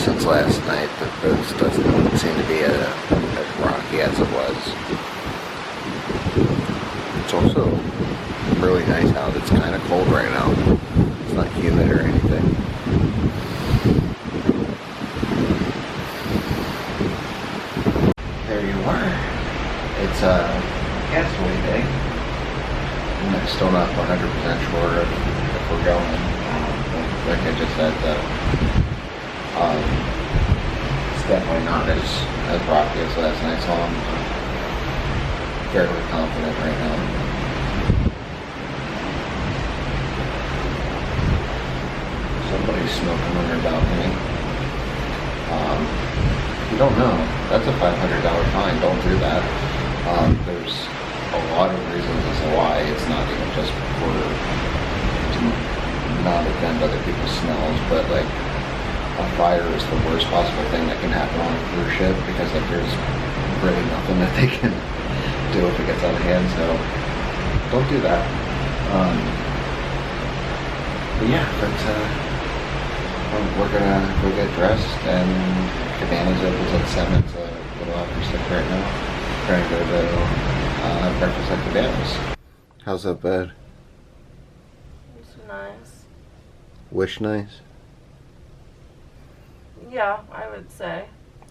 since last night that this doesn't seem to be as rocky as it was. It's also really nice out. It's kind of cold right now. It's not humid or anything. There you are. It's Castaway Day. I'm still not 100% sure if we're going. Like I just said, it's definitely not as rocky as last night, so I'm fairly confident right now. Somebody's smoking on their balcony. You don't know. That's a $500 fine. Don't do that. There's a lot of reasons as to why. It's not even just for not offend other people's smells, but like a fire is the worst possible thing that can happen on a cruise ship because like there's really nothing that they can do if it gets out of hand. So don't do that. But yeah, we're gonna go get dressed, and Cabana's opens at 7. It's a little after 6 right now. We're gonna go to breakfast at Cabana's. How's that bed? It's nice. Wish nice? Yeah, I would say.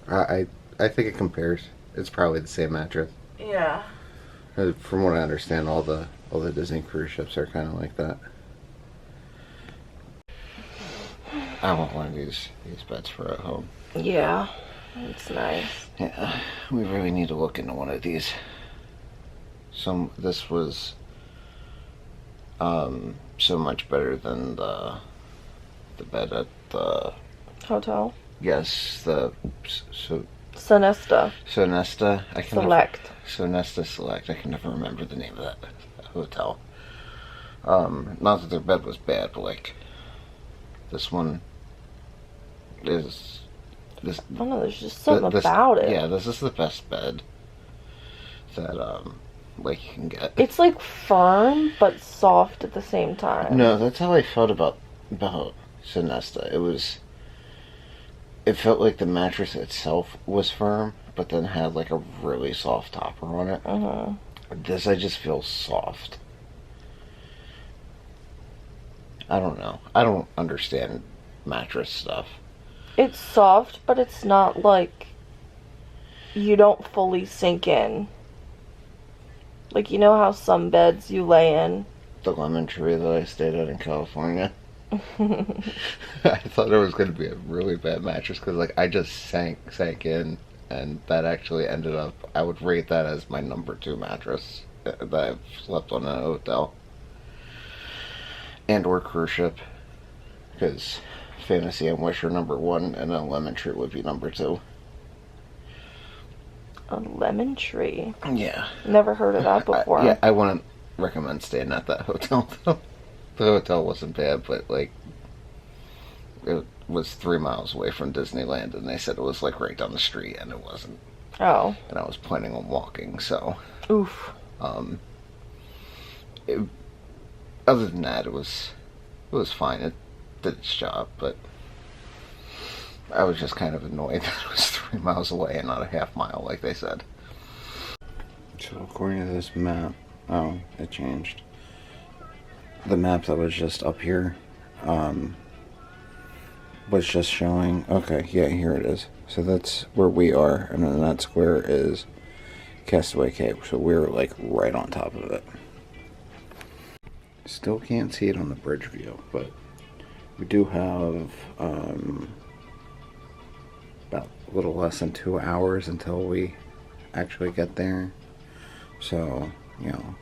I think it compares. It's probably the same mattress. Yeah. From what I understand, all the Disney cruise ships are kind of like that. I want one of these beds for at home. Yeah, it's nice. Yeah, we really need to look into one of these. This was so much better than the bed at the Hotel? Yes, Sonesta. Sonesta. Select. Sonesta Select. I can never remember the name of that hotel. Not that their bed was bad, but like this one is this. I don't know. There's just something about it. Yeah, this is the best bed that like you can get. It's like firm but soft at the same time. No, that's how I felt about Sonesta. It felt like the mattress itself was firm, but then had like a really soft topper on it. This I just feel soft. I don't know. I don't understand mattress stuff. It's soft, but it's not like you don't fully sink in. Like, you know how some beds you lay in? The lemon tree that I stayed at in California. I thought it was going to be a really bad mattress because like I just sank in, and that actually ended up, I would rate that as my number 2 mattress that I've slept on in a hotel and or cruise ship, because Fantasy and Wish are number 1 and then Lemon Tree would be number 2. A lemon tree? Yeah. Never heard of that before. Yeah, I wouldn't recommend staying at that hotel though. The hotel wasn't bad, but like it was 3 miles away from Disneyland, and they said it was like right down the street, and it wasn't. Oh. And I was planning on walking, so. Oof. Other than that, it was fine. It did its job, but I was just kind of annoyed that it was 3 miles away and not a half mile, like they said. So according to this map, oh, it changed. The map that was just up here was just showing, okay, yeah, here it is. So that's where we are, and then that square is Castaway Cay, so we're like right on top of it. Still can't see it on the bridge view, but we do have about a little less than 2 hours until we actually get there. So, you know,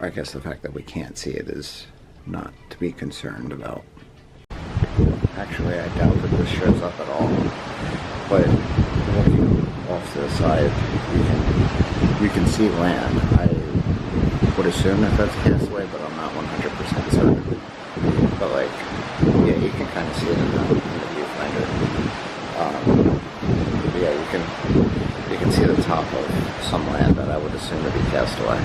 I guess the fact that we can't see it is not to be concerned about. Actually, I doubt that this shows up at all, but looking off to the side, we can see land. I would assume that that's Castaway, but I'm not 100% certain. But like, yeah, you can kind of see it in the viewfinder. Yeah, you can see the top of some land that I would assume to be Castaway.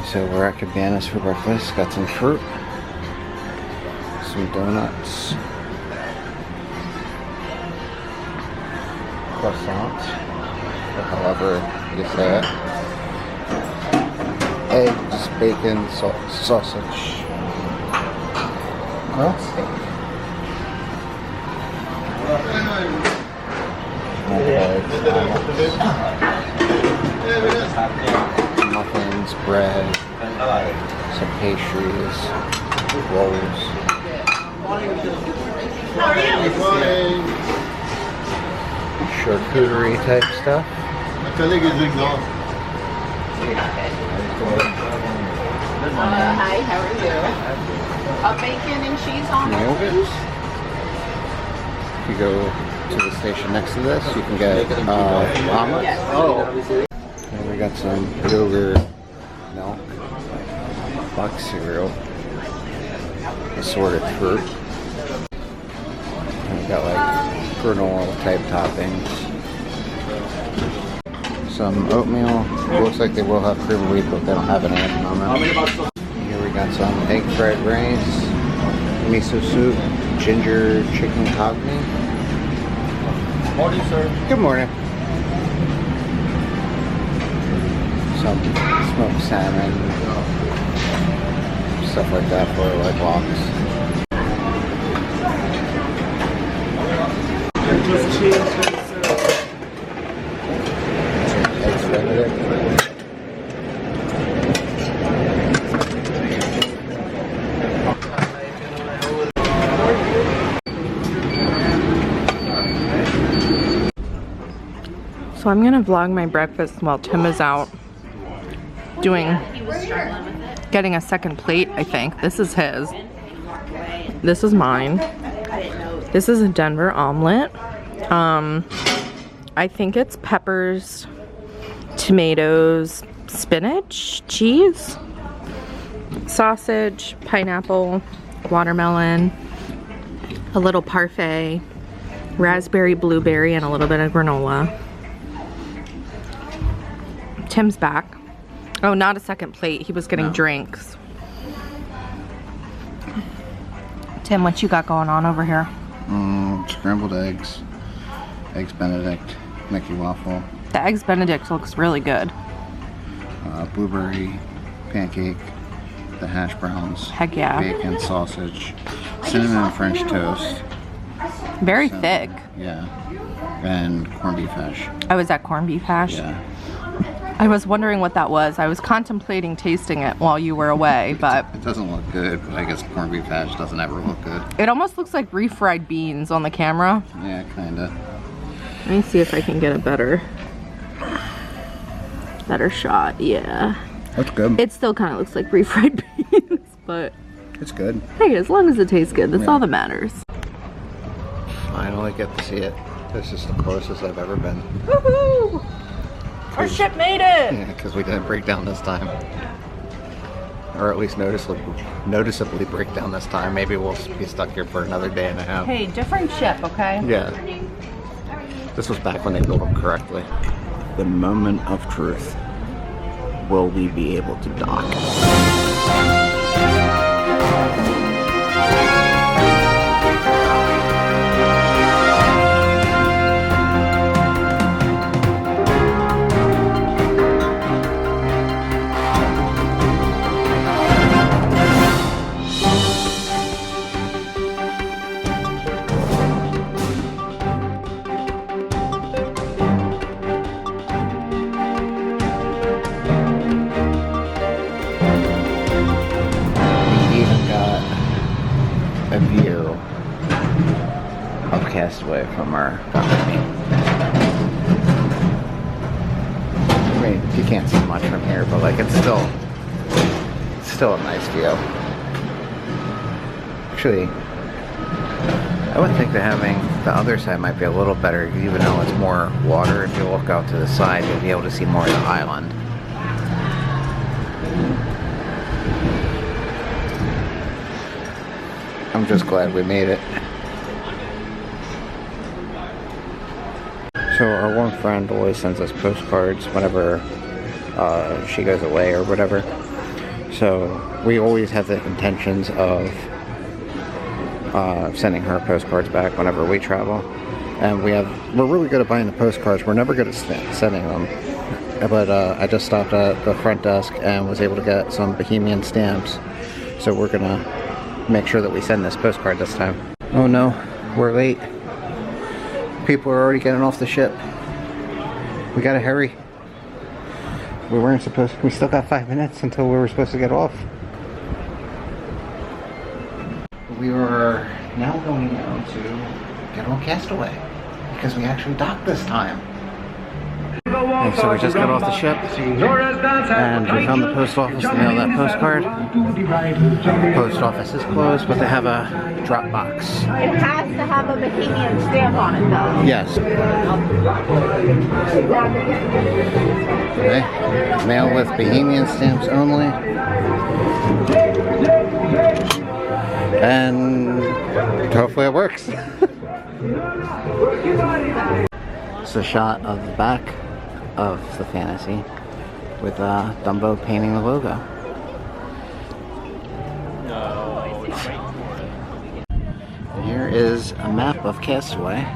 So we're at Cabana's for breakfast. Got some fruit, some donuts. Croissants, or however you say it. Eggs, bacon, sausage. Well, steak. Muffins, bread, some pastries, rolls. Charcuterie type stuff. Hi, how are you? Bacon and cheese on Yogurt. If you go to the station next to this, you can get omelets. Yes. And we got some yogurt, milk, box cereal, assorted fruit. And we got like granola type toppings. Some oatmeal. It looks like they will have cream of wheat, but they don't have any at the moment. Here we got some egg fried rice, miso soup, ginger chicken cogni. Morning, sir. Good morning. Some smoked salmon, stuff like that for like walks. Just cheese. Eggs Benedict. So I'm gonna vlog my breakfast while Tim is out getting a second plate, I think. This is his. This is mine. This is a Denver omelet. I think it's peppers, tomatoes, spinach, cheese, sausage, pineapple, watermelon, a little parfait, raspberry, blueberry, and a little bit of granola. Tim's back. Oh, not a second plate. He was getting drinks. Tim, what you got going on over here? Scrambled eggs, eggs Benedict, Mickey waffle, The eggs Benedict looks really good. blueberry pancake, the hash browns, Heck yeah. bacon, sausage, cinnamon French toast. Very cinnamon, thick. Yeah, and corned beef hash. Oh, is that corned beef hash? Yeah. I was wondering what that was. I was contemplating tasting it while you were away, but It doesn't look good, but I guess corned beef hash doesn't ever look good. it almost looks like refried beans on the camera. Yeah, kinda. Let me see if I can get a better shot. Yeah. That's good. It still kind of looks like refried beans, but It's good. hey, as long as it tastes good, that's Yeah. all that matters. Finally get to see it. This is the closest I've ever been. Woohoo! Our ship made it! Yeah, because we didn't break down this time. Or at least noticeably break down this time. Maybe we'll be stuck here for another day and a half. Hey, different ship, okay? Yeah. This was back when they built them correctly. The moment of truth. Will we be able to dock? A view of Castaway from our balcony. I mean, you can't see much from here, but like it's still a nice view. Actually, I would think that having the other side might be a little better, even though it's more water. If you look out to the side, you'll be able to see more of the island. I'm just glad we made it. So our one friend always sends us postcards whenever she goes away or whatever. So we always have the intentions of sending her postcards back whenever we travel. And we're really good at buying the postcards. We're never good at sending them. But I just stopped at the front desk and was able to get some Bohemian stamps. So we're gonna make sure that we send this postcard this time. Oh no, we're late. People are already getting off the ship. We gotta hurry. We still got 5 minutes until we were supposed to get off. We are now going down to get on Castaway because we actually docked this time. And so we just got off the ship and we found the post office to mail that postcard. The post office is closed, but they have a drop box. It has to have a Bohemian stamp on it, though. Yes. Okay. Mail with Bohemian stamps only. And hopefully it works. It's a shot of the back of the Fantasy with Dumbo painting the logo. And here is a map of Castaway.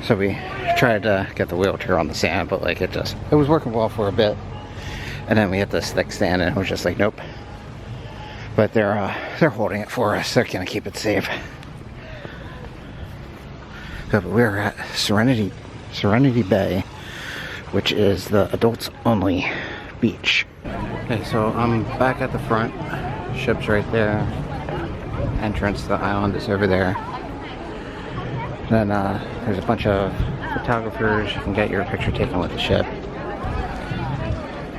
So we tried to get the wheelchair on the sand, but like it was working well for a bit. And then we hit this thick sand and it was just like, nope. But they're holding it for us. They're gonna keep it safe. So we're at Serenity Bay, which is the adults only beach. Okay, so I'm back at the front. Ship's right there. Entrance to the island is over there. Then there's a bunch of photographers. You can get your picture taken with the ship.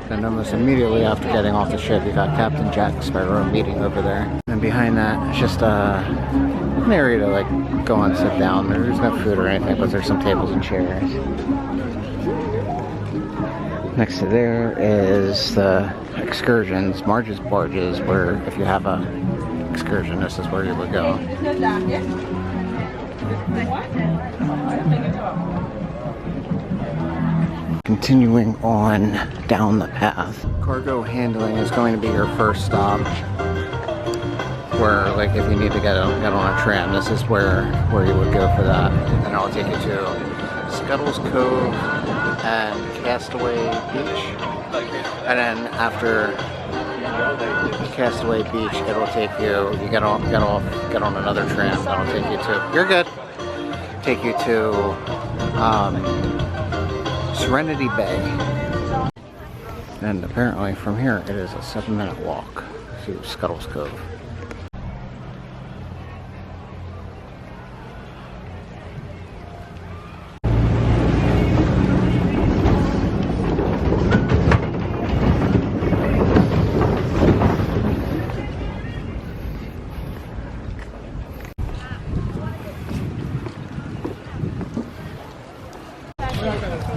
Then almost immediately after getting off the ship, you got Captain Jack Sparrow meeting over there. And behind that, it's just an area to like go and sit down. There's no food or anything, but there's some tables and chairs. Next to there is the excursions, Marge's Barges, where if you have a excursion, this is where you would go. Continuing on down the path, cargo handling is going to be your first stop. Where, like, if you need to get on a tram, this is where you would go for that. And I'll take you to Scuttles Cove and Castaway Beach. And then after Castaway Beach, it'll take you. You get on another tram. That'll take you to. You're good. Take you to Serenity Bay. And apparently from here it is a 7-minute walk to Scuttle's Cove.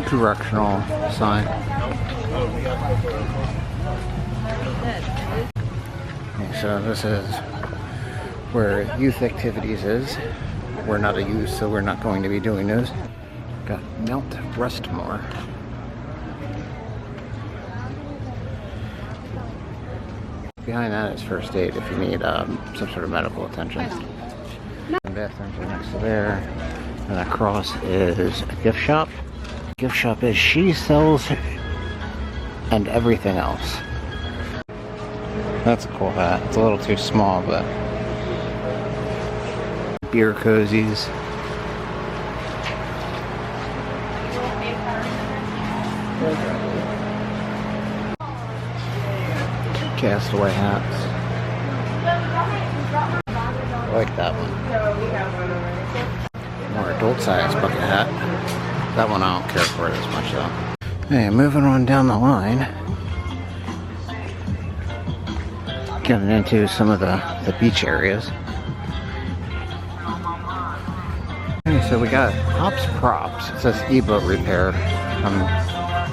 Directional sign. Okay, so this is where youth activities is. We're not a youth, so we're not going to be doing those. Got Mount Rustmore. Behind that is first aid if you need some sort of medical attention. The bathrooms are next to there. And across is a gift shop. Gift shop is she sells and everything else. That's a cool hat. It's a little too small, but beer cozies. Castaway hats. I like that one. More adult size bucket hat. That one I don't care for it as much though. Hey, moving on down the line. Getting into some of the beach areas. Okay, so we got Pops Props. It says e-boat repair.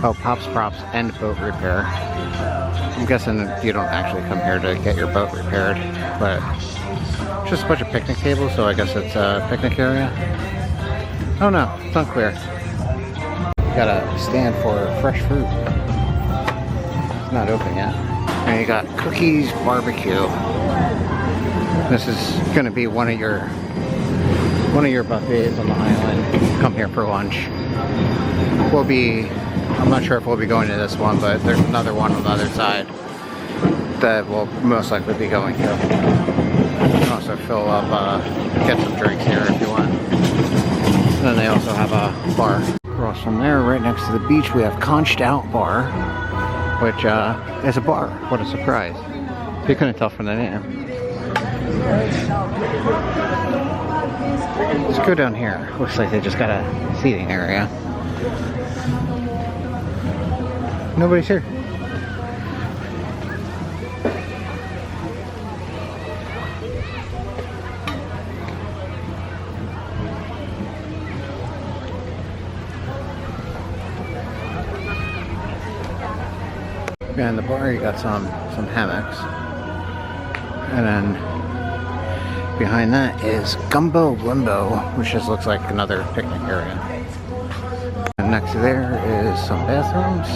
Oh, Pops Props and boat repair. I'm guessing you don't actually come here to get your boat repaired, but it's just a bunch of picnic tables, so I guess it's a picnic area. Oh no, it's unclear. Got a stand for fresh fruit. It's not open yet. And you got Cookies Barbecue. This is gonna be one of your buffets on the island. Come here for lunch. I'm not sure if we'll be going to this one, but there's another one on the other side that we'll most likely be going to. You can also fill up, get some drinks here if you want. And then they also have a bar. Across from there, right next to the beach, we have Conched Out Bar, which is a bar. What a surprise. You couldn't tell from the name. Let's go down here. Looks like they just got a seating area. Nobody's here. Behind the bar you got some hammocks. And then behind that is Gumbo Limbo, which just looks like another picnic area. And next to there is some bathrooms.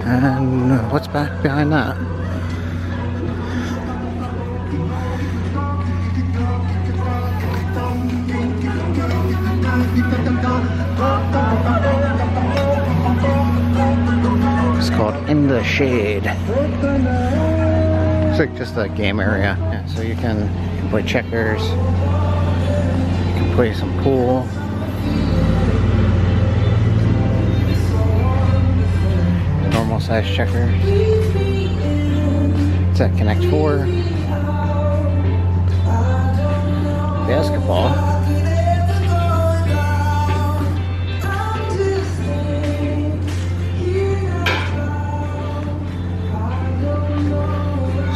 And what's back behind that? It's called In the Shade. It's like just a game area. Yeah, so you can play checkers. You can play some pool. Normal size checkers. It's at Connect 4. Basketball.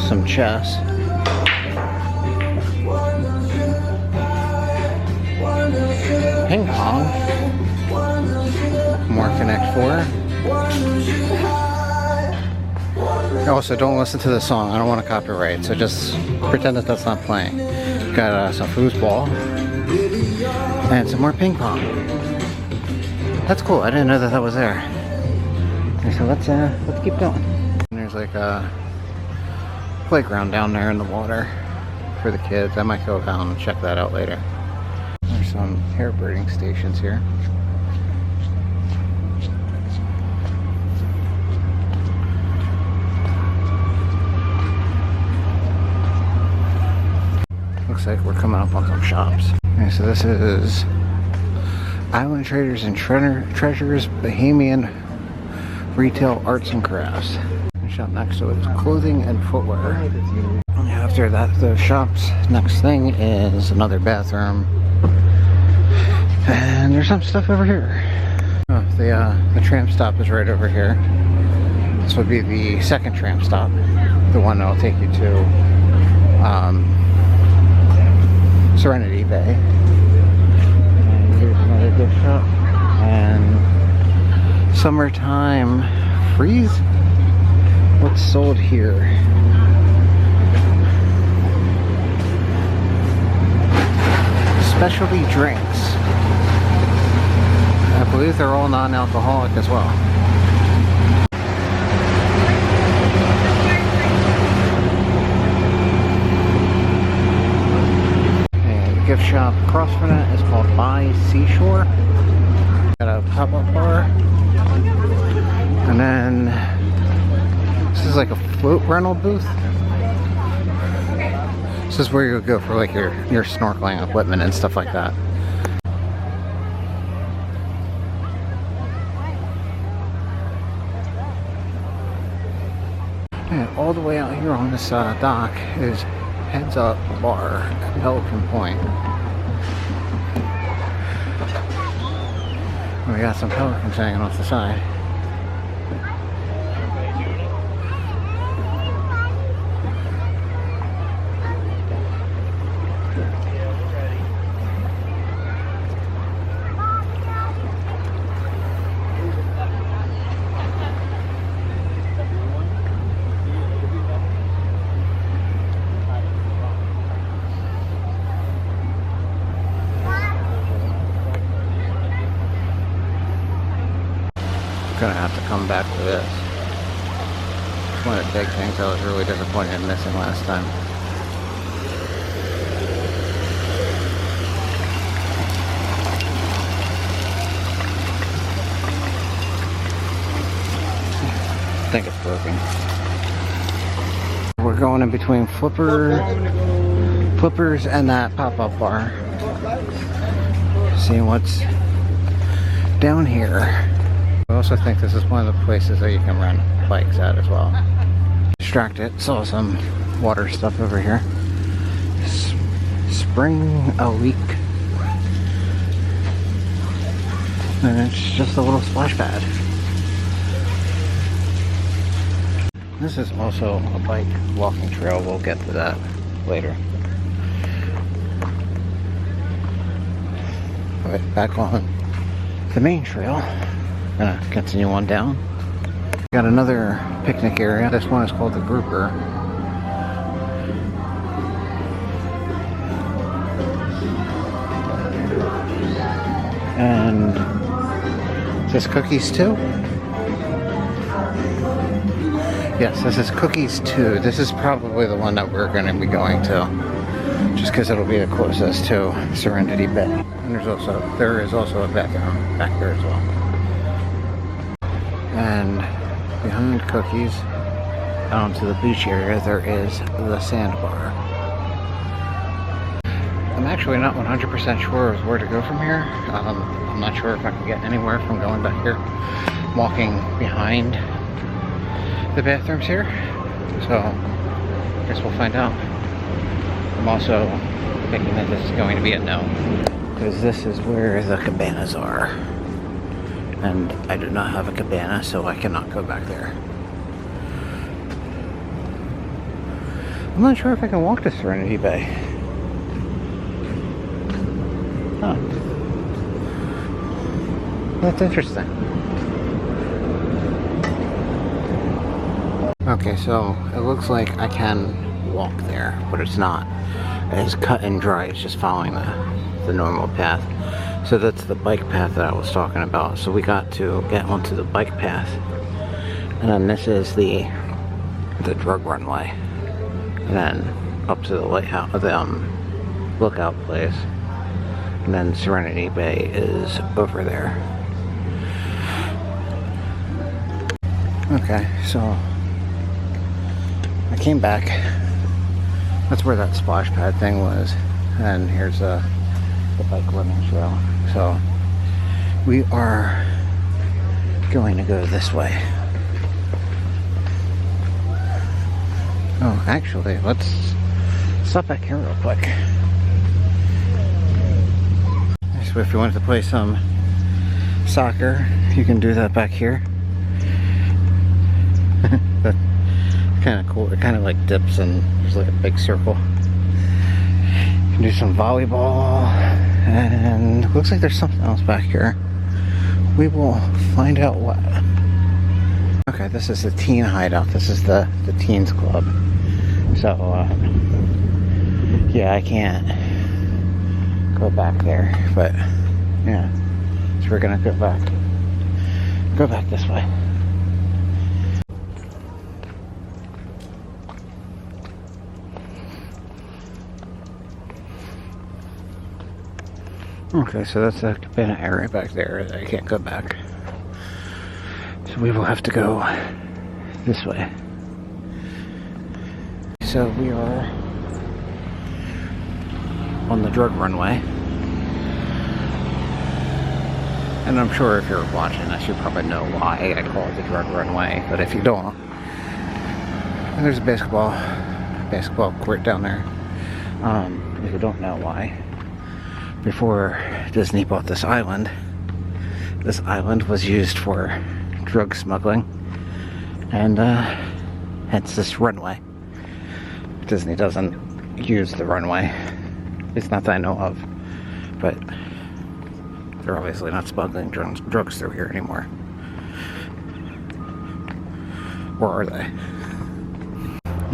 Some chess. Ping pong. More Connect 4. Also, don't listen to the song. I don't want to copyright, so just pretend that that's not playing. Got some foosball and some more ping pong. That's cool. I didn't know that was there. Okay, so let's keep going. And there's like a playground down there in the water for the kids. I might go down and check that out later. There's some hair braiding stations here. Looks like we're coming up on some shops. Okay, so this is Island Traders and Treasures Bahamian Retail Arts and Crafts. The shop next to it is clothing and footwear. After that, the shop's next thing is another bathroom. And there's some stuff over here. Oh, the tram stop is right over here. This would be the second tram stop. The one that'll take you to Serenity Bay. And here's another gift shop. And summertime freeze? What's sold here? Specialty drinks. I believe they're all non-alcoholic as well. And the gift shop across from that is called By Seashore. Got a pop-up bar. And then this is like a float rental booth. This is where you would go for like your snorkeling equipment and stuff like that. And all the way out here on this dock is Heads Up Bar at Pelican Point. We got some pelicans hanging off the side. Gonna have to come back to this. It's one of the big things I was really disappointed in missing last time. I think it's broken. We're going in between Flippers and that pop-up bar. Seeing what's down here. I also think this is one of the places that you can rent bikes at as well. Distracted, saw some water stuff over here. Spring a leak. And it's just a little splash pad. This is also a bike walking trail. We'll get to that later. But back on the main trail. Gonna continue on down. Got another picnic area. This one is called the Grouper. And is this Cookies too? Yes, this is Cookies 2. This is probably the one that we're going to be going to, just because it'll be the closest to Serenity Bay. And there is also a bathroom back there as well. And behind Cookies, out onto the beach area, there is the sandbar. I'm actually not 100% sure where to go from here. I'm not sure if I can get anywhere from going back here, walking behind the bathrooms here. So, I guess we'll find out. I'm also thinking that this is going to be a no, because this is where the cabanas are. And I do not have a cabana, so I cannot go back there. I'm not sure if I can walk to Serenity Bay. Huh. That's interesting. Okay, so it looks like I can walk there, but it's not as cut and dry. It's just following the normal path. So that's the bike path that I was talking about. So we got to get onto the bike path, and then this is the drug runway, and then up to the lighthouse, the lookout place, and then Serenity Bay is over there. Okay, so I came back. That's where that splash pad thing was, and here's the bike running trail. So we are going to go this way. Oh, actually, let's stop back here real quick. So if you wanted to play some soccer, you can do that back here. That's kind of cool. It kind of like dips and there's like a big circle. You can do some volleyball, and it looks like there's something else back here. We will find out what. Okay, this is the teen hideout. This is the teens club. So, yeah, I can't go back there, but yeah, so we're gonna go back this way. Okay, so that's a cabana area back there that I can't go back. So we will have to go this way. So we are on the drug runway. And I'm sure if you're watching this, you probably know why I call it the drug runway. But if you don't, there's a basketball court down there. If you don't know why, before Disney bought this island was used for drug smuggling, and hence this runway. Disney doesn't use the runway. It's not that I know of, but they're obviously not smuggling drugs through here anymore. Or are they?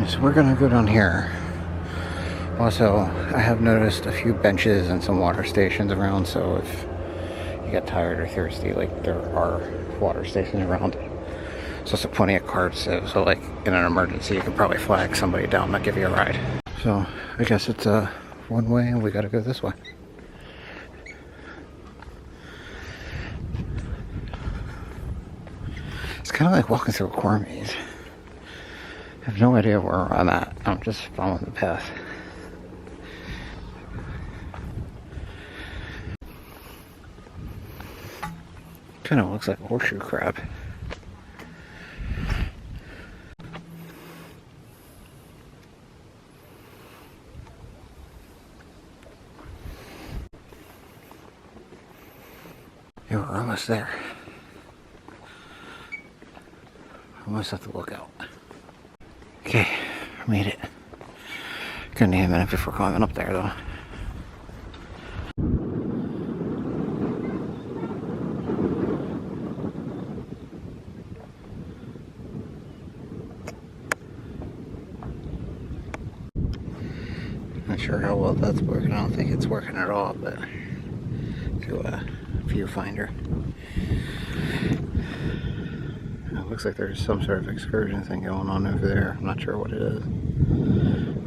So we're gonna go down here. Also, I have noticed a few benches and some water stations around, so if you get tired or thirsty, like, there are water stations around. There's also plenty of carts, so like in an emergency you can probably flag somebody down and give you a ride. So I guess it's a one way and we gotta go this way. It's kind of like walking through a corn maze. I have no idea where I'm at. I'm just following the path. Kind of looks like a horseshoe crab. Yeah, we're almost there. Almost have to look out. Okay, made it. Gonna need a minute before climbing up there though. Not sure how well that's working. I don't think it's working at all, but through a viewfinder. It looks like there's some sort of excursion thing going on over there. I'm not sure what it is.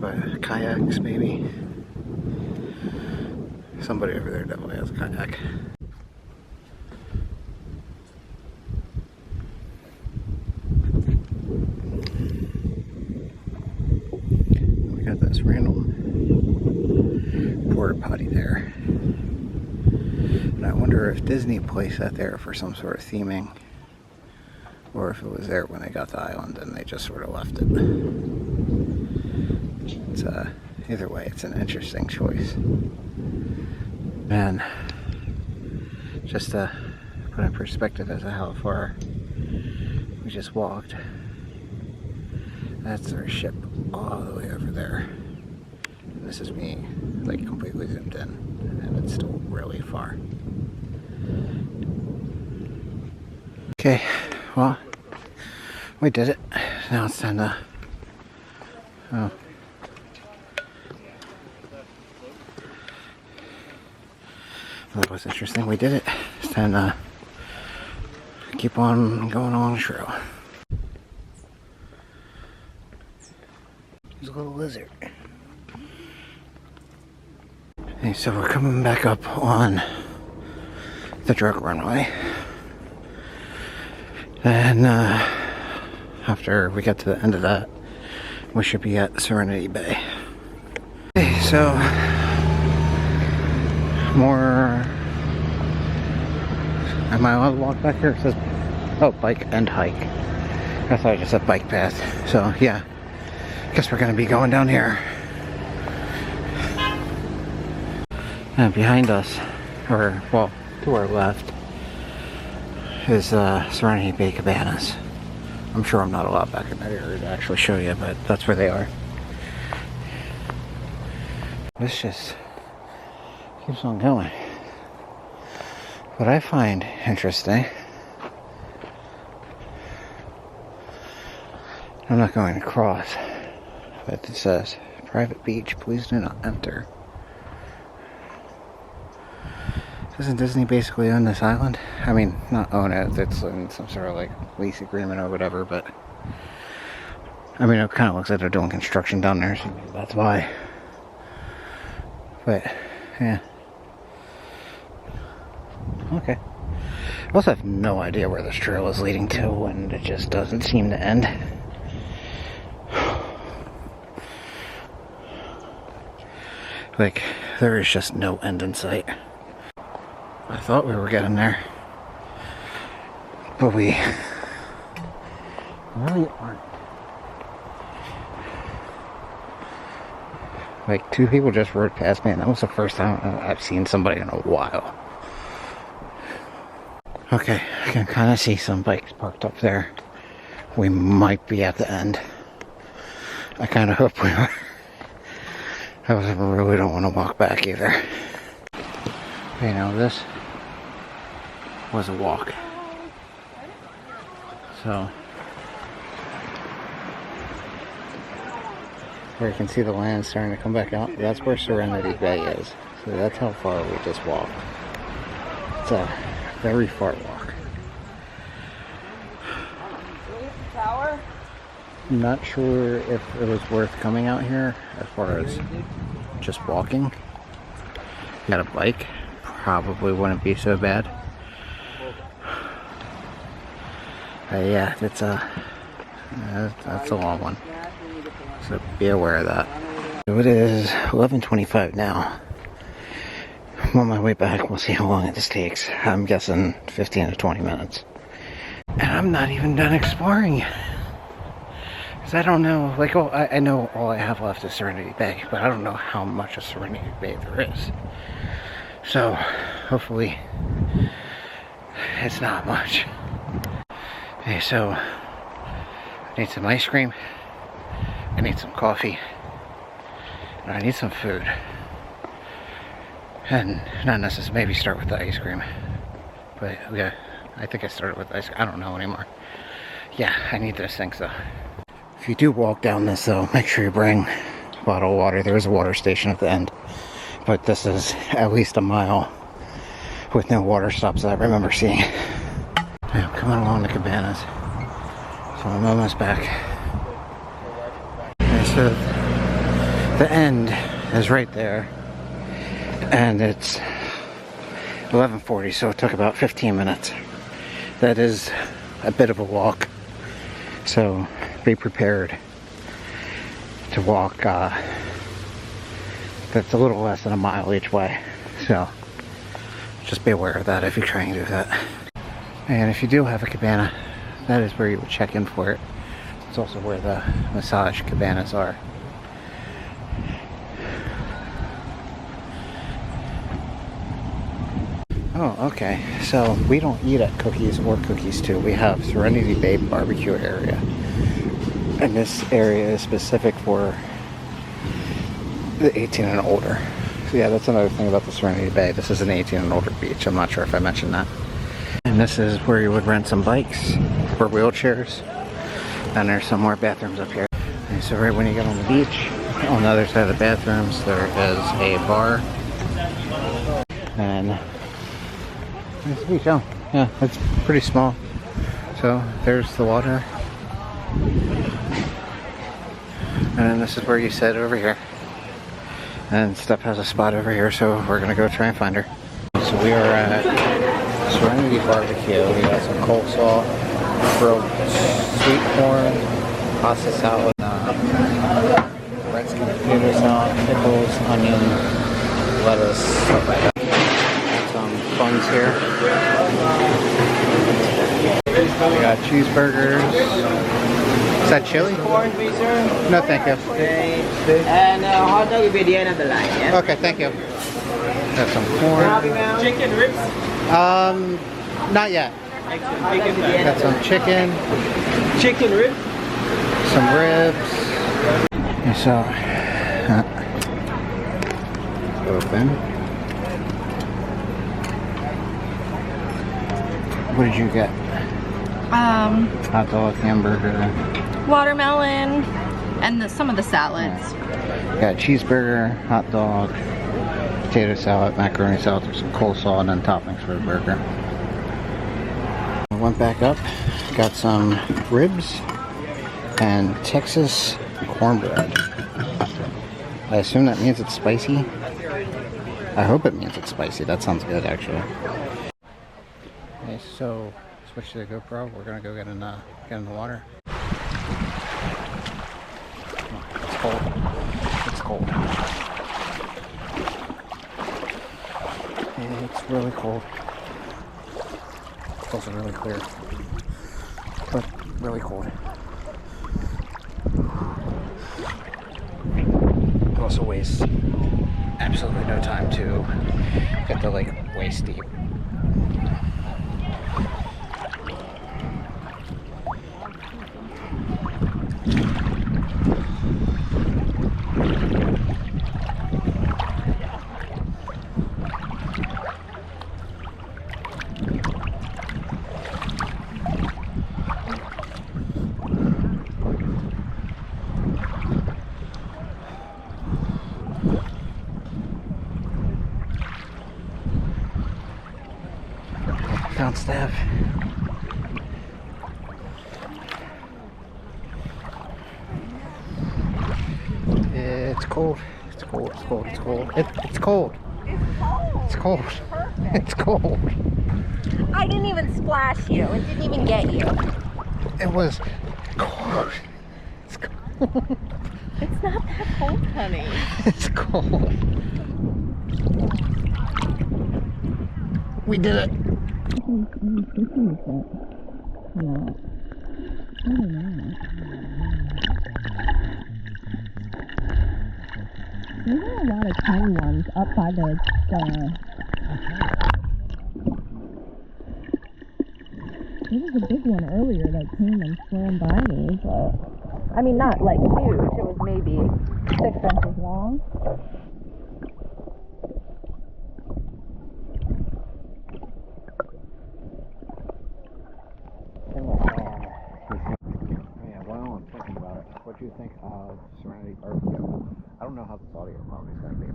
But kayaks, maybe. Somebody over there definitely has a kayak. We got this random porta potty there. And I wonder if Disney placed that there for some sort of theming, or if it was there when they got the island and they just sort of left it. It's either way, it's an interesting choice. And just to put in perspective as to how far we just walked, that's our ship all the way over there. And this is me, like, completely zoomed in, and it's still really far. Okay, well, we did it. Now it's time to... Oh. That was interesting. We did it. It's time to keep on going along the trail. There's a little lizard. Okay, so we're coming back up on the drug runway. And after we get to the end of that, we should be at Serenity Bay. Okay, so more. Am I allowed to walk back here? It says, oh, bike and hike. I thought I just said bike path. So yeah, Guess we're gonna be going down here. And behind us, or well, to our left, is Serenity Bay Cabanas. I'm sure I'm not allowed back in that area to actually show you, but that's where they are. This just keeps on going. What I find interesting, I'm not going to cross, but it says, private beach, please do not enter. Doesn't Disney basically own this island? I mean, not own it, it's in some sort of like lease agreement or whatever, but I mean, it kind of looks like they're doing construction down there, so maybe that's why. But, yeah. Okay. I also have no idea where this trail is leading to, and it just doesn't seem to end. Like, there is just no end in sight. I thought we were getting there, but we really aren't. Like, 2 people just rode past me, and that was the first time I've seen somebody in a while. Okay, I can kind of see some bikes parked up there. We might be at the end. I kind of hope we are. I really don't want to walk back either. You know, this was a walk. So, where you can see the land starting to come back out, that's where Serenity Bay is. So that's how far we just walked. It's a very far walk. I'm not sure if it was worth coming out here as far as just walking. Got a bike, probably wouldn't be so bad. But yeah, it's that's a long one. So be aware of that. So it is 11:25 now. I'm on my way back. We'll see how long this takes. I'm guessing 15 to 20 minutes. And I'm not even done exploring yet. Because I don't know, like, oh, I know all I have left is Serenity Bay, but I don't know how much of Serenity Bay there is. So, hopefully, it's not much. Okay, so, I need some ice cream. I need some coffee. And I need some food. And not necessarily, maybe start with the ice cream. But yeah, I think I started with ice cream. I don't know anymore. Yeah, I need those things though. If you do walk down this though, make sure you bring a bottle of water. There is a water station at the end. But this is at least a mile with no water stops that I remember seeing. I'm coming along the cabanas. So I'm almost back. Okay, so the end is right there. And it's 11:40, so it took about 15 minutes. That is a bit of a walk, so be prepared to walk. That's a little less than a mile each way, so just be aware of that if you're trying to do that. And if you do have a cabana, that is where you would check in for it. It's also where the massage cabanas are. Oh, okay. So we don't eat at Cookies or Cookies 2. We have Serenity Bay barbecue area. And this area is specific for the 18 and older. So yeah, that's another thing about the Serenity Bay. This is an 18 and older beach. I'm not sure if I mentioned that. And this is where you would rent some bikes or wheelchairs. And there's some more bathrooms up here. And so right when you get on the beach, on the other side of the bathrooms, there is a bar. And there's the beach. Oh, yeah, it's pretty small. So there's the water. And then this is where you sit over here. And Steph has a spot over here, so we're gonna go try and find her. So we are at Serenity Barbecue. We got some coleslaw, grilled sweet corn, pasta salad, red skin potato salad, pickles, onion, lettuce, stuff like that. Some buns here. We got cheeseburgers, that chili? Corn, please, sir. No, thank you. Okay. And hot dog will be at the end of the line, yeah? Okay, thank you. Got some corn. Chicken ribs. Not yet. Got some chicken. Chicken ribs. Some ribs. And so, open. What did you get? Hot dog, hamburger. Watermelon, and some of the salads. Got cheeseburger, hot dog, potato salad, macaroni salad, there's some coleslaw, and then toppings for the burger. I went back up, got some ribs and Texas cornbread. I assume that means it's spicy. I hope it means it's spicy. That sounds good, actually. Okay, so switch to the GoPro. We're gonna go get in the water. It's cold. It's cold. It's really cold. It's also really clear, but really cold. It also wastes absolutely no time to get the lake waist deep. Found Steph. It's cold. It's cold. It's cold. It's cold. It's cold. It's cold. It's cold. I didn't even splash you. It didn't even get you. It was cold. It's cold. It's not that cold, honey. It's cold. We did it. There are a lot of tiny ones up by the there was a big one earlier that came and swam by me, but I mean not like huge, it was maybe 6 inches long. Yeah, while I'm thinking about it, what do you think of Serenity Barbecue? I don't know how this audio quality is going to be.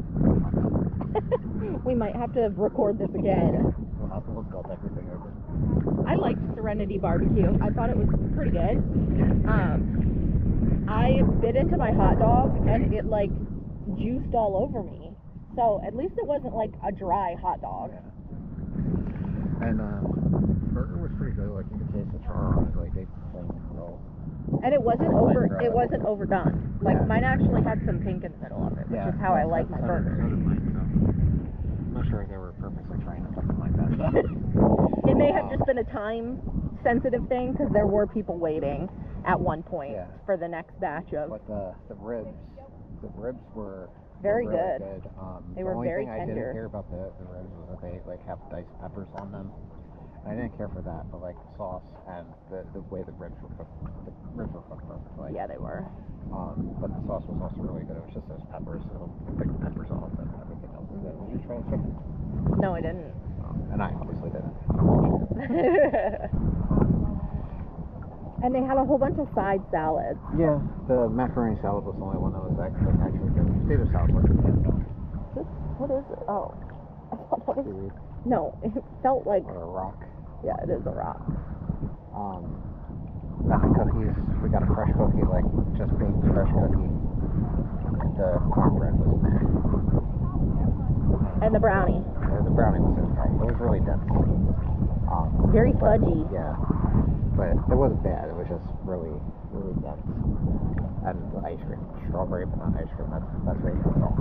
We might have to record this again. We'll have to look up everything over. I liked Serenity Barbecue. I thought it was pretty good. I bit into my hot dog and it like juiced all over me. So at least it wasn't like a dry hot dog. Yeah. And burger was pretty good. Like you could taste the char on it. Like they roll. And it wasn't overdone. Like mine actually had some pink in the middle of it, which is how I like my burgers. I'm not sure if they were purposely trying to something like that. It may have just been a time sensitive thing because there were people waiting at one point for the next batch of. But the ribs were very really good. They were very tender. The only thing I didn't care about the ribs was that they like have diced peppers on them. I didn't care for that, but like the sauce and the way the ribs were cooked perfectly. Yeah, they were. But the sauce was also really good. It was just those peppers, so pick the peppers off and everything else was good. Did you try the chicken? No, I didn't. And I obviously didn't. And they had a whole bunch of side salads. Yeah, the macaroni salad was the only one that was actually good. Potato salad wasn't bad though. What is it? Oh. I thought that was... Seaweed. No, it felt like... Or a rock. Yeah, it is a rock. Got the cookies. We got a fresh cookie, like just baked fresh cookie. The cornbread was meh. And the brownie. The brownie was okay. It was really dense. Very fudgy. Yeah. But it wasn't bad. It was just really, really dense. And the ice cream, strawberry banana ice cream. That's way too all.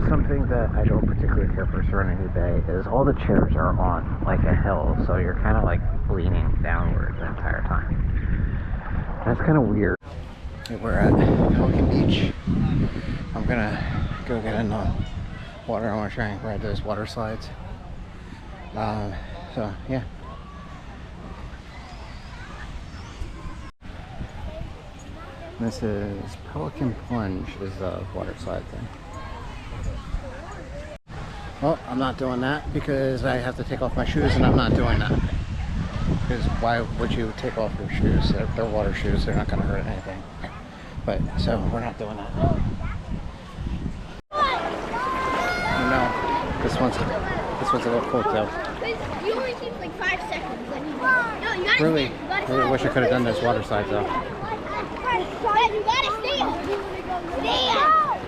Something that I don't particularly care for Serenity Bay is all the chairs are on like a hill, so you're kind of like leaning downward the entire time. That's kind of weird. We're at Pelican Beach. I'm gonna go get in the water. I want to try and ride those water slides. So yeah. This is Pelican Plunge is the water slide thing. Well, I'm not doing that because I have to take off my shoes, and I'm not doing that. Because why would you take off your shoes? They're water shoes, they're not going to hurt anything. But, so, we're not doing that. No, this one's a little cool though. You only keep like 5 seconds. No, you gotta Really, stay. You gotta I really wish I could have done those water slides though. You gotta stay up. Stay up.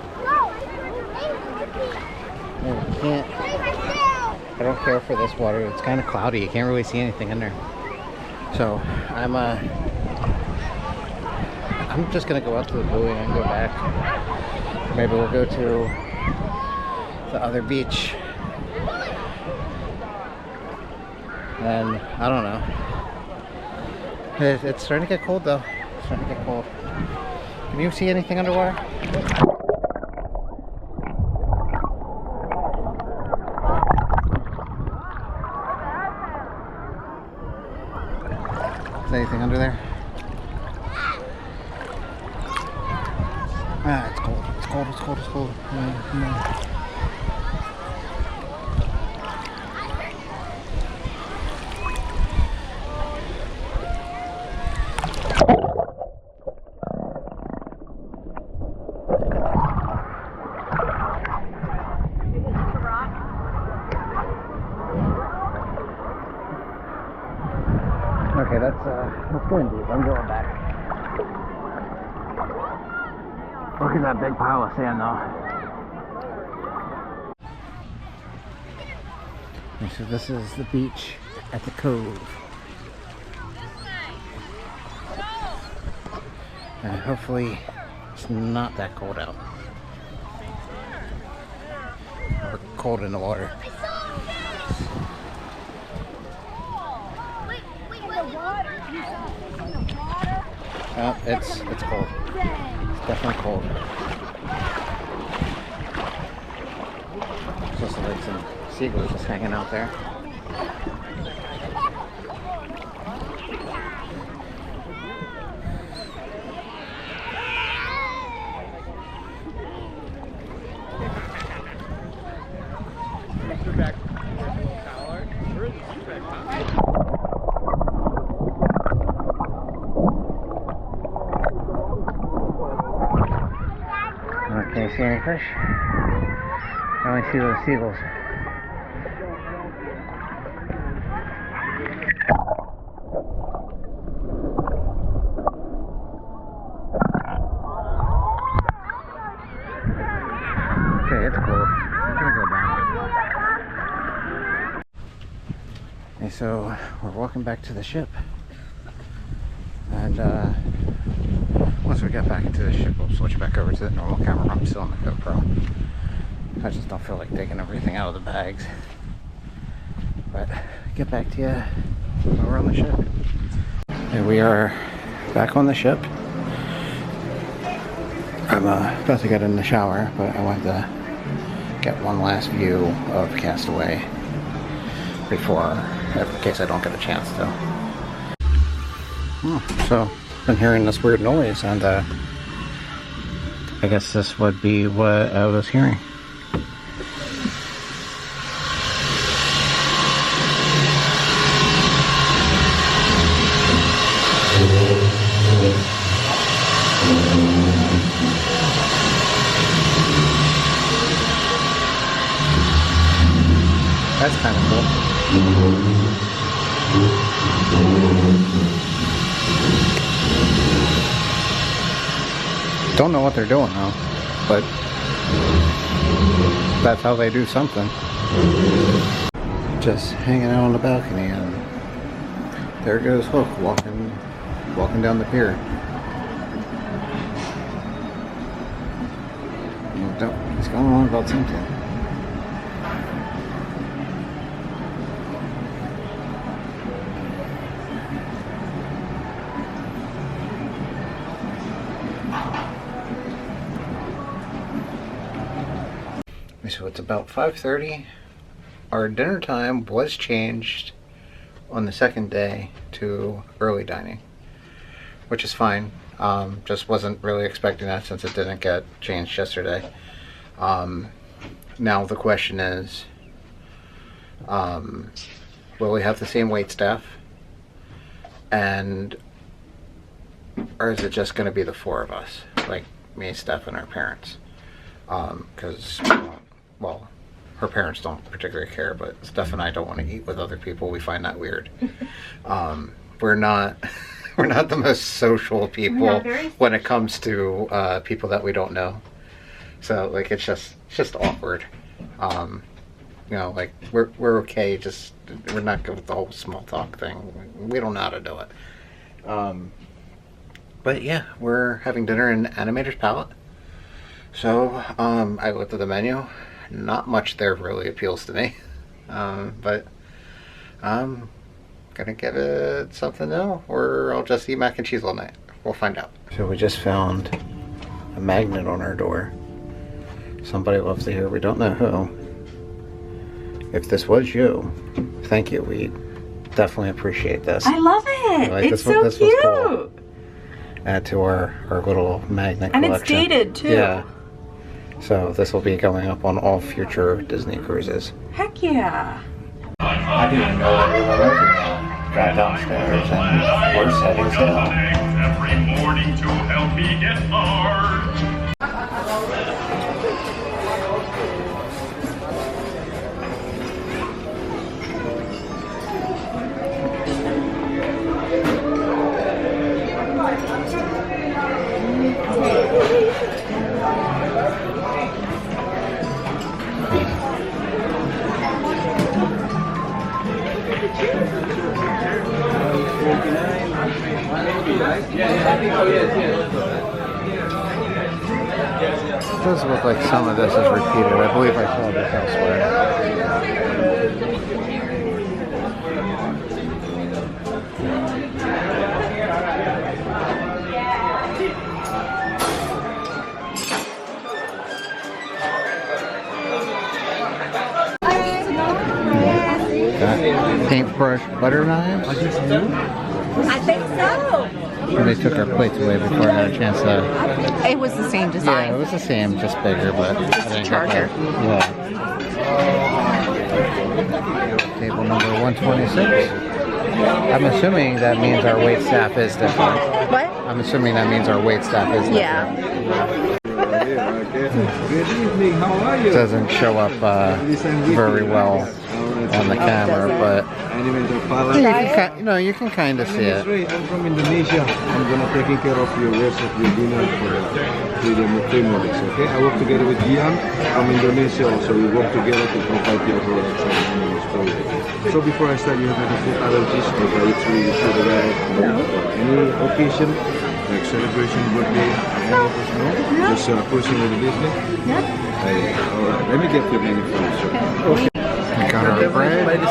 No, you can't. I don't care for this water. It's kind of cloudy. You can't really see anything in there. So I'm just gonna go out to the buoy and go back. Maybe we'll go to the other beach. And I don't know. It's starting to get cold though. It's starting to get cold. Can you see anything underwater? Is anything under there? Ah, it's cold. It's cold. It's cold. It's cold. Come on. Okay, that's going deep. I'm going back. Look at that big pile of sand though. Okay, so this is the beach at the cove. And hopefully it's not that cold out. Or cold in the water. It's cold. It's definitely cold. Just like some seagulls just hanging out there. Can't see any fish. I only see those seagulls. Okay, it's cold. I'm gonna go back. Okay, so we're walking back to the ship. And once we get back into the ship, we'll switch back over to the normal camera. I'm still on the GoPro. I just don't feel like taking everything out of the bags. But get back to you when we're on the ship. And we are back on the ship. I'm about to get in the shower, but I want to get one last view of Castaway before, in case I don't get a chance to. So been hearing this weird noise, and I guess this would be what I was hearing. That's kind of cool. Don't know what they're doing though, but that's how they do something. Just hanging out on the balcony, and there goes Hook walking down the pier. He's going on about something. So it's about 5:30. Our dinner time was changed on the second day to early dining, which is fine. Just wasn't really expecting that since it didn't get changed yesterday. Now the question is, will we have the same wait staff? And or is it just going to be the four of us, like me, Steph, and our parents? Because, well, her parents don't particularly care, but Steph and I don't want to eat with other people. We find that weird. We're not the most social people when it comes to people that we don't know. So like it's just awkward. You know, like we're okay. Just we're not good with the whole small talk thing. We don't know how to do it. But yeah, we're having dinner in Animator's Palette. So I looked at the menu. Not much there really appeals to me, but I'm gonna give it something new, or I'll just eat mac and cheese all night. We'll find out. So we just found a magnet on our door. Somebody loves to hear. We don't know who. If this was you, thank you. We definitely appreciate this. I love it. Like, It's so this cute. was cool. Add to our little magnet And collection. it's dated too. Yeah. So this will be going up on all future Disney cruises. Heck yeah. I didn't even know that we were over now. Got downstairs and we're setting sail. Every morning to help me get large. It does look like some of this is repeated. I believe I saw this elsewhere. Got paintbrush butter knives. I think so. And they took our plates away before I had a chance to. It was the same design. Yeah, it was the same, just bigger, but Just a charger. Yeah. Table number 126. I'm assuming that means our wait staff is different. What? I'm assuming that means our wait staff is different. Yeah. Good evening, how are you? It doesn't show up very well on the camera, but you can kind of see it. I'm from Indonesia. I'm gonna taking care of your rest of your dinner for the 3 minutes, okay? I work together with Gian from Indonesia also. We work together to provide you for story. So before I start, you have any food allergies or dietary issue for any occasion, like celebration, birthday, any of us know? Just personal business? Yep. Alright, let me get your menu for you. Okay. We got our bread with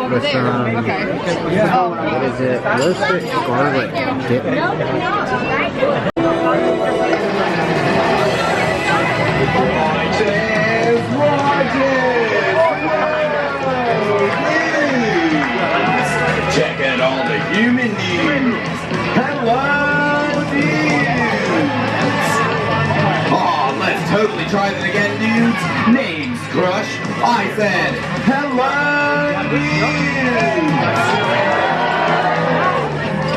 Okay. what is it? Roasted garlic dip. Check out all the human news. Hello, dudes. Oh, let's totally try that again, dudes. Names, Crush. I said, hello, dudes.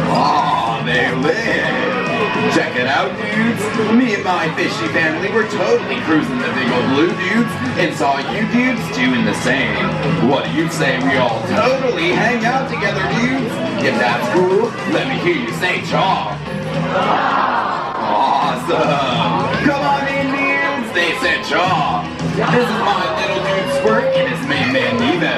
Oh, they live. Check it out, dudes. Me and my fishy family were totally cruising the big old blue, dudes, and saw you dudes doing the same. What do you say we all totally hang out together, dudes? If that's cool, let me hear you say chaw. Awesome. Come on in, dudes. They said chaw. This is my little dude Squirt and his main man Nemo.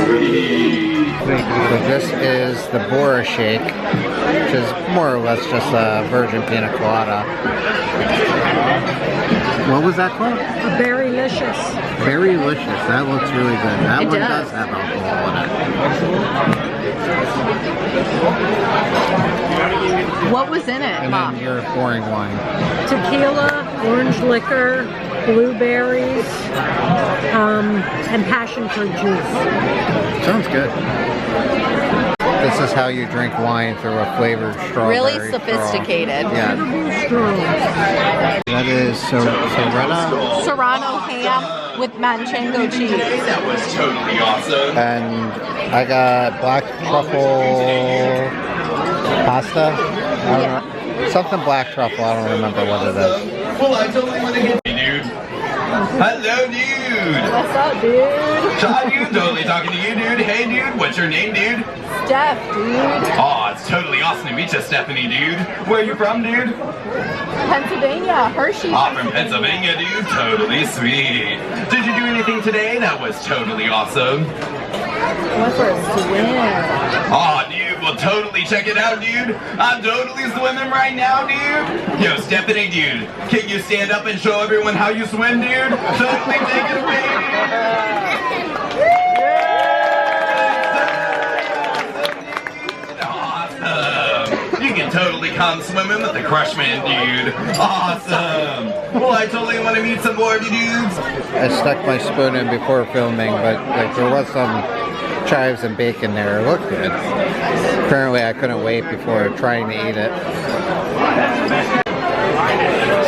Sweet. So this is the Bora Shake, which is more or less just a virgin pina colada. What was that called? A berry-licious. Berry-licious. That looks really good. That It one does. does have alcohol in it. What was in it, And Mom? then your pouring wine. Tequila, orange liquor, blueberries, and passion fruit juice. Sounds good. This is how you drink wine through a flavored strawberry Really straw. sophisticated. Yeah. That is Serena. Serrano ham with manchego cheese. That was totally awesome. And I got black truffle pasta. I don't know. Something black truffle. I don't remember what it is. Well, I totally want to get. Hey, dude. Hello, dude. What's up, dude? Hi, dude. Totally talking to you, dude. Hey, dude. What's your name, dude? Steph, dude. Oh, it's totally awesome to meet you, Stephanie, dude. Where are you from, dude? Pennsylvania, Hershey. Oh, from Pennsylvania, dude. Totally sweet. Did you do anything today? That was totally awesome. Went for a swim. Oh, dude, well, totally check it out, dude. I'm totally swimming right now, dude. Yo, Stephanie, dude, can you stand up and show everyone how you swim, dude? Totally take it away, dude. Awesome. You can totally come swimming with the Crush Man, dude. Awesome. Well, I totally want to meet some more of you dudes. I stuck my spoon in before filming, but like there was some chives and bacon there. It looked good. Apparently I couldn't wait before trying to eat it.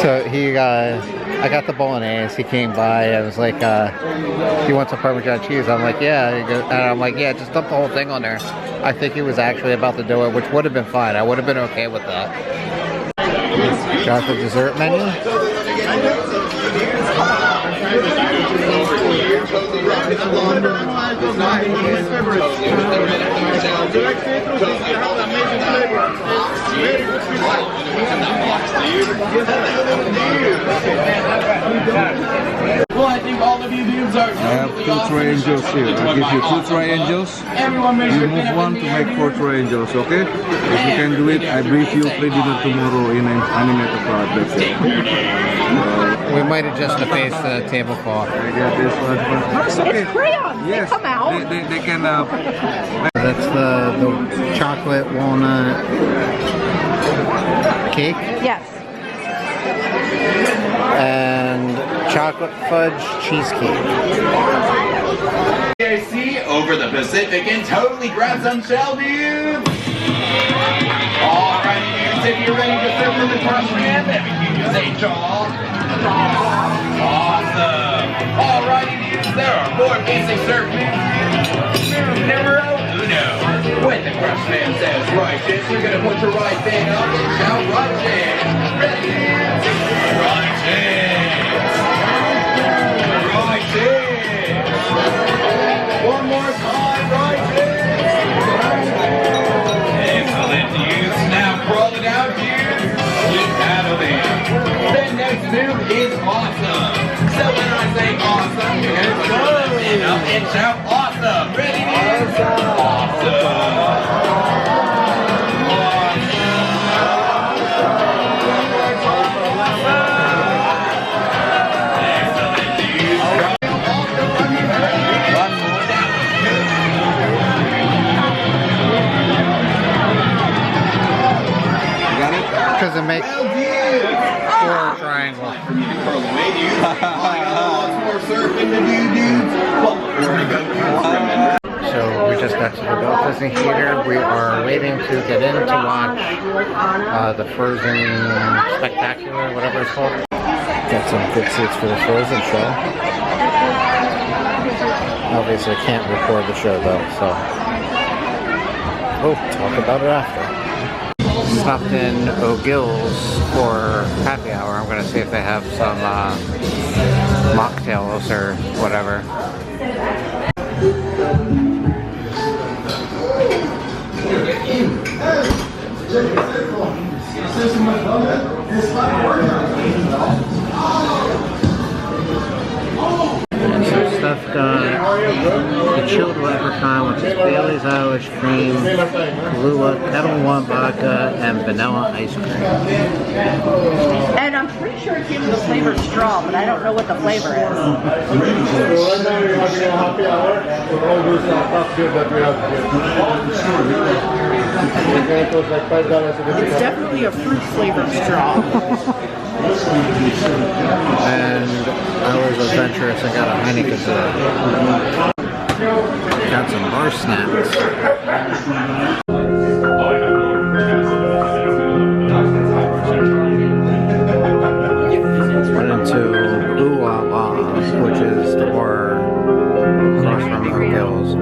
So I got the bolognese. He came by. I was like, "You want some Parmesan cheese?" I'm like, "Yeah." And I'm like, "Yeah, just dump the whole thing on there." I think he was actually about to do it, which would have been fine. I would have been okay with that. Got the dessert menu. Well, I think all of you dudes are. I have 2 triangles here. I'll give you 2 triangles. You move one to make 4 triangles, okay? If you can do it, I brief you, play dinner tomorrow in an animated part. That's it. We might have just effaced the tablecloth. I got this one. But it's okay. It's crayons. Yes, They come out. they can. That's the chocolate walnut cake Yes. and chocolate fudge cheesecake. See over the Pacific and totally grab some shell, dudes. Alrighty, dudes, if you're ready to serve for the Crush Man, then we can use a jaw. Awesome. Alrighty, dudes, there are 4 basic serve menus. Numero uno. When the Crush Man says righteous, you're gonna put your right thing up and shout righteous. Ready, dudes? Righteous. Righteous. One more time, righteous. Excellent, dudes. Now crawl it out, dudes. Keep paddling. The next move is awesome. So when I say awesome, you're gonna put your left hand up and shout awesome. Ready, dudes? Because it makes 4 triangles. So we just got to the Walt Disney Theater. We are waiting to get in to watch the Frozen Spectacular, whatever it's called. Got some good seats for the Frozen show. Obviously can't record the show though, so we'll talk about it after. Stopped in O'Gill's for happy hour. I'm gonna see if they have some mocktails or whatever. And so Steph got the chilled leprechaun, which is Bailey's Irish cream, Kahlua, Kettle One vodka, and vanilla ice cream. And I'm pretty sure it's even the flavor straw, but I don't know what the flavor is. So right now you're having a happy hour with all those cocktails that we have here. It was like $5 It's definitely a fruit flavored straw. And I was adventurous and got a Heineken today. Got some bar snacks. Went into Ooh La La, which is the bar across from O'Gill's.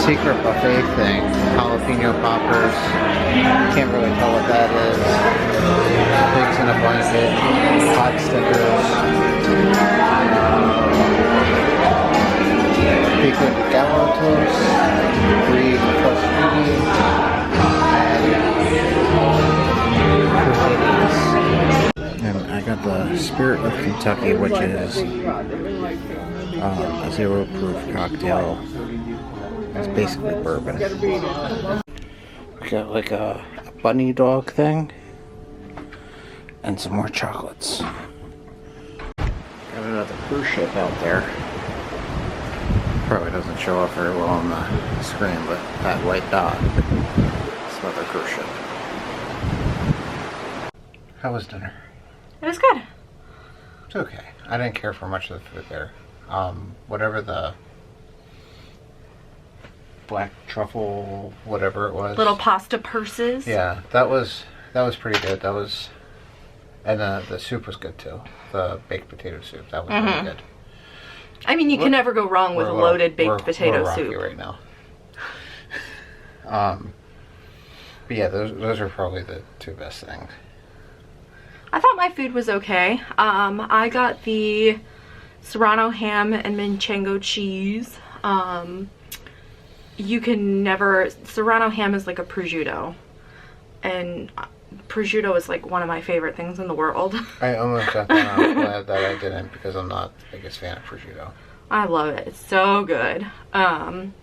Secret buffet thing, jalapeno poppers, can't really tell what that is, pigs in a blanket, hot stickers, pico de gallo toast, 3 crostini, and I got the Spirit of Kentucky, which is a 0 proof cocktail. It's basically bourbon. We got like a bunny dog thing and some more chocolates. Got another cruise ship out there. Probably doesn't show up very well on the screen, but that white dot is another cruise ship. How was dinner? It was good. It's okay. I didn't care for much of the food there. Whatever the black truffle, whatever it was. Little pasta purses. Yeah, that was pretty good. That was, and the soup was good too. The baked potato soup, that was really good. I mean, you can never go wrong with loaded baked potato we're soup. right now. But yeah, those are probably the 2 best things. I thought my food was okay. I got the Serrano ham and Manchego cheese. You can never, Serrano ham is like a prosciutto, and prosciutto is like one of my favorite things in the world. I almost got that. I'm glad that I didn't, because I'm not the biggest fan of prosciutto. I love it. It's so good. And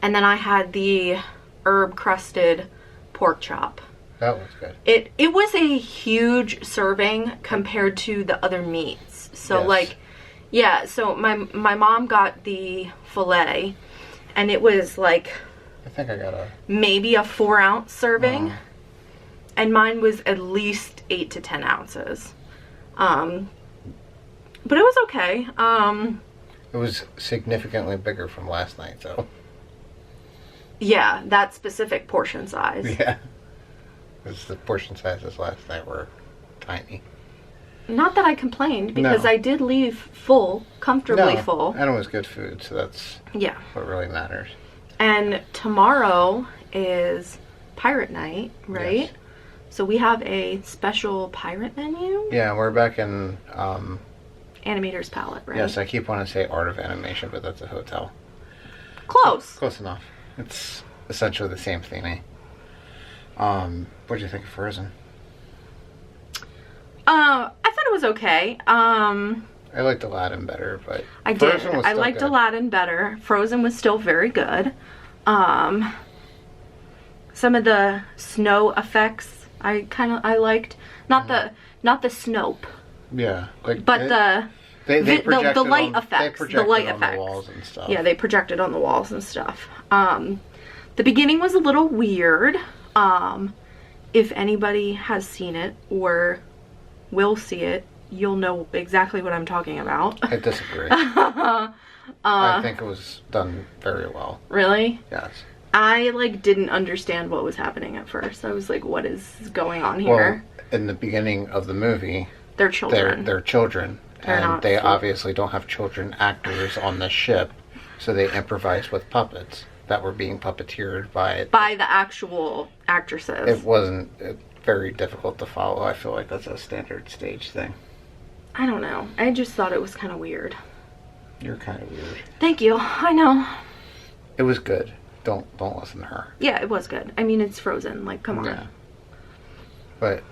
then I had the herb crusted pork chop. That was good. It was a huge serving compared to the other meats. So Yes. like, yeah, so my mom got the filet, and it was like, I think I got maybe a 4-ounce serving, and mine was at least 8 to 10 ounces. But it was okay. It was significantly bigger from last night, though. Yeah, that specific portion size. Yeah. Because the portion sizes last night were tiny. Not that I complained, because No. I did leave full, comfortably No, full. and it was good food, so that's Yeah. what really matters. And tomorrow is Pirate Night, right? Yes. So we have a special pirate menu. Yeah, we're back in, Animator's Palette, right? yes, I keep wanting to say Art of Animation, but that's a hotel. Close. Close enough. It's essentially the same thing. What'd you think of Frozen? I thought it was okay. I liked Aladdin better, but I did. Frozen was I still liked good. Aladdin better. Frozen was still very good. Some of the snow effects I liked. Not the Snope, Yeah, like but they projected the light on, effects. They projected the light on effects. the walls and stuff. Yeah, they projected on the walls and stuff. The beginning was a little weird. If anybody has seen it or will see it you'll know exactly what I'm talking about. I disagree. I think it was done very well. Really? Yes. I like didn't understand what was happening at first. I was like, what is going on here? Well, in the beginning of the movie, They're children. they're children. They're not they full- obviously don't have children actors on the ship, so they improvise with puppets that were being puppeteered by the actual actresses. It wasn't very difficult to follow. I feel like that's a standard stage thing. I don't know. I just thought it was kind of weird. You're kind of weird. Thank you. I know. It was good. Don't listen to her. Yeah, it was good. I mean, it's Frozen. Like, come on. Yeah. But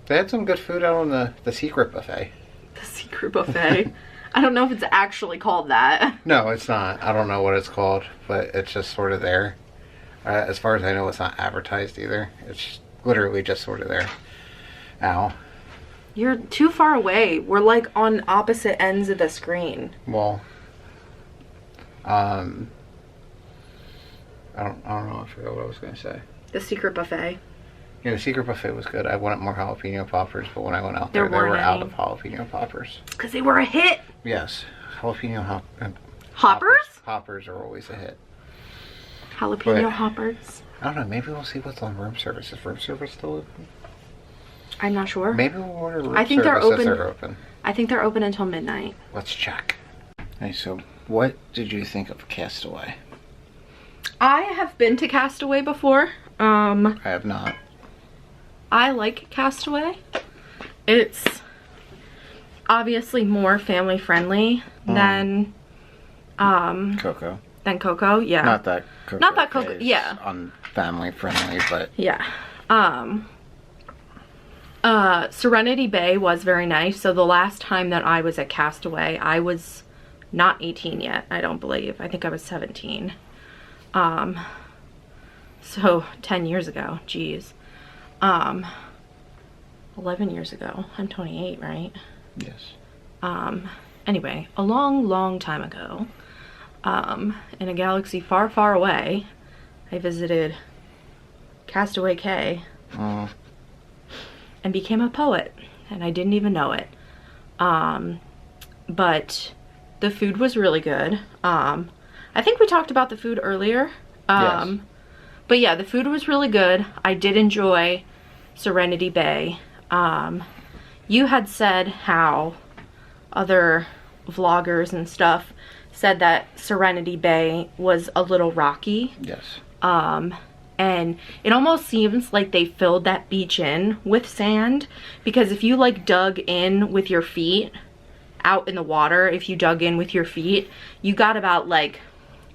they had some good food out on the secret buffet. The secret buffet. I don't know if it's actually called that. No, it's not. I don't know what it's called, but it's just sort of there. As far as I know, it's not advertised either. It's literally just sort of there. Ow. You're too far away. We're like on opposite ends of the screen. Well, I don't know. I forgot what I was going to say. The secret buffet. Yeah, the secret buffet was good. I wanted more jalapeno poppers, but when I went out there, they weren't were out any. of jalapeno poppers. Because they were a hit. Yes, jalapeno Hoppers? Hoppers are always a hit. Jalapeno But- hoppers. I don't know. Maybe we'll see what's on room service. Is room service still open? I'm not sure. Maybe we'll order room I think they're service if open. they're open. I think they're open until midnight. Let's check. Hey, so what did you think of Castaway? I have been to Castaway before. I have not. I like Castaway. It's obviously more family friendly than Coco. Coco. Yeah. Not that Coco. Not that Coco, is yeah. Unfamily friendly, but Yeah. Serenity Bay was very nice. So the last time that I was at Castaway, I was not 18 yet, I don't believe. I think I was 17. So 10 years ago, geez. 11 years ago. I'm 28, right? yes. Anyway, a long, long time ago, in a galaxy far, far away, I visited Castaway Cay Mm. and became a poet, and I didn't even know it. But the food was really good. I think we talked about the food earlier. Yes. But yeah, the food was really good. I did enjoy Serenity Bay. You had said how other vloggers and stuff said that Serenity Bay was a little rocky. Yes. And it almost seems like they filled that beach in with sand, because if you like dug in with your feet out in the water, if you dug in with your feet, you got about like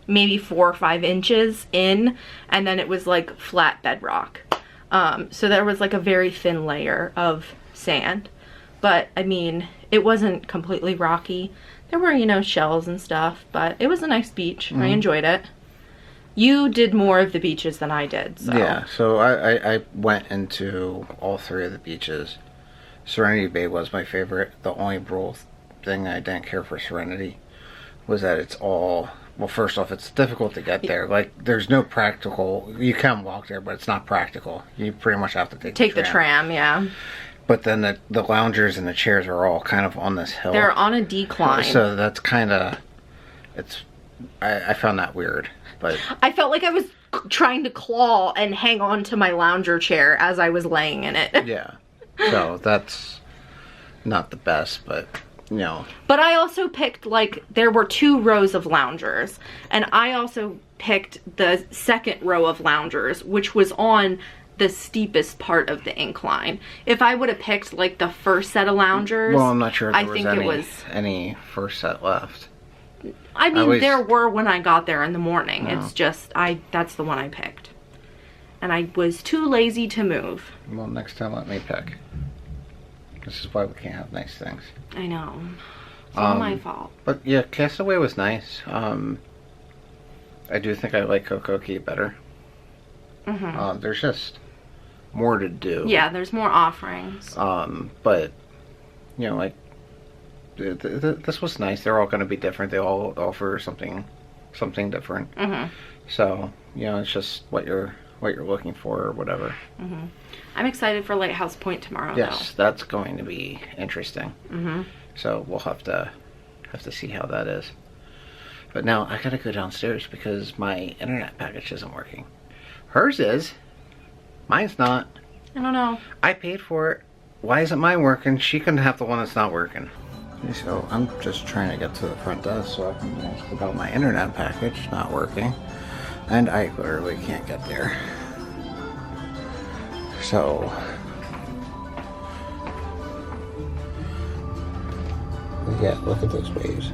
maybe 4 or 5 inches in, and then it was like flat bedrock. So there was like a very thin layer of sand, but I mean, it wasn't completely rocky. There were, you know, shells and stuff, but it was a nice beach. I enjoyed it. You did more of the beaches than I did, so. Yeah, so I went into all 3 of the beaches. Serenity Bay was my favorite. The only real thing I didn't care for Serenity was that it's all, well, first off, it's difficult to get there. Like, there's no practical, you can walk there, but it's not practical. You pretty much have to take the tram, yeah. But then the loungers and the chairs are all kind of on this hill. They're on a decline. So that's kind of, I found that weird. But I felt like I was trying to claw and hang on to my lounger chair as I was laying in it. yeah, so that's not the best, but you know. But I also picked, like, there were 2 rows of loungers, and I also picked the second row of loungers, which was on the steepest part of the incline. If I would have picked like the first set of loungers, Well, I'm not sure if I there think was it was any first set left. I mean, always- there were when I got there in the morning. No. It's just that's the one I picked. And I was too lazy to move. Well, next time let me pick. This is why we can't have nice things. I know. It's all my fault. But yeah, Castaway was nice. I do think I like Coco Key better. There's just more to do. Yeah, there's more offerings. But you know, like this was nice. They're all going to be different. They all offer something different. So you know, it's just what you're what you're looking for or whatever. I'm excited for Lighthouse Point tomorrow. Yes, that's going to be interesting. Mm-hmm. So we'll have to see how that is. But now I gotta go downstairs because my internet package isn't working. Hers is. Mine's not. I don't know. I paid for it. Why isn't mine working? She can have the one that's not working. So I'm just trying to get to the front desk so I can ask about my internet package not working. And I literally can't get there. So yeah, look at those waves.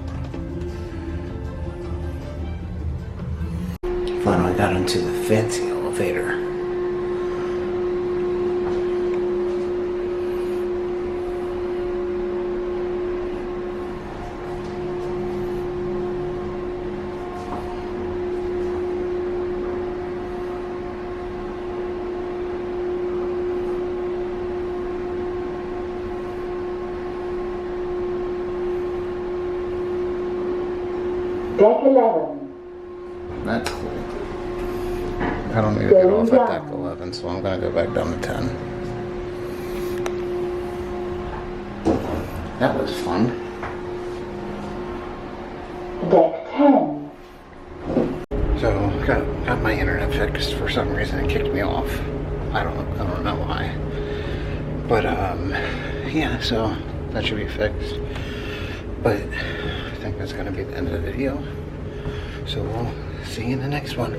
Finally got into the fancy elevator. Deck 11. That's cool. I don't need to get off at deck 11, so I'm gonna go back down to 10. That was fun. Deck 10. So got my internet fixed. For some reason it kicked me off. I don't know why. But yeah, so that should be fixed. But I think that's gonna be the end of the video. So we'll see you in the next one.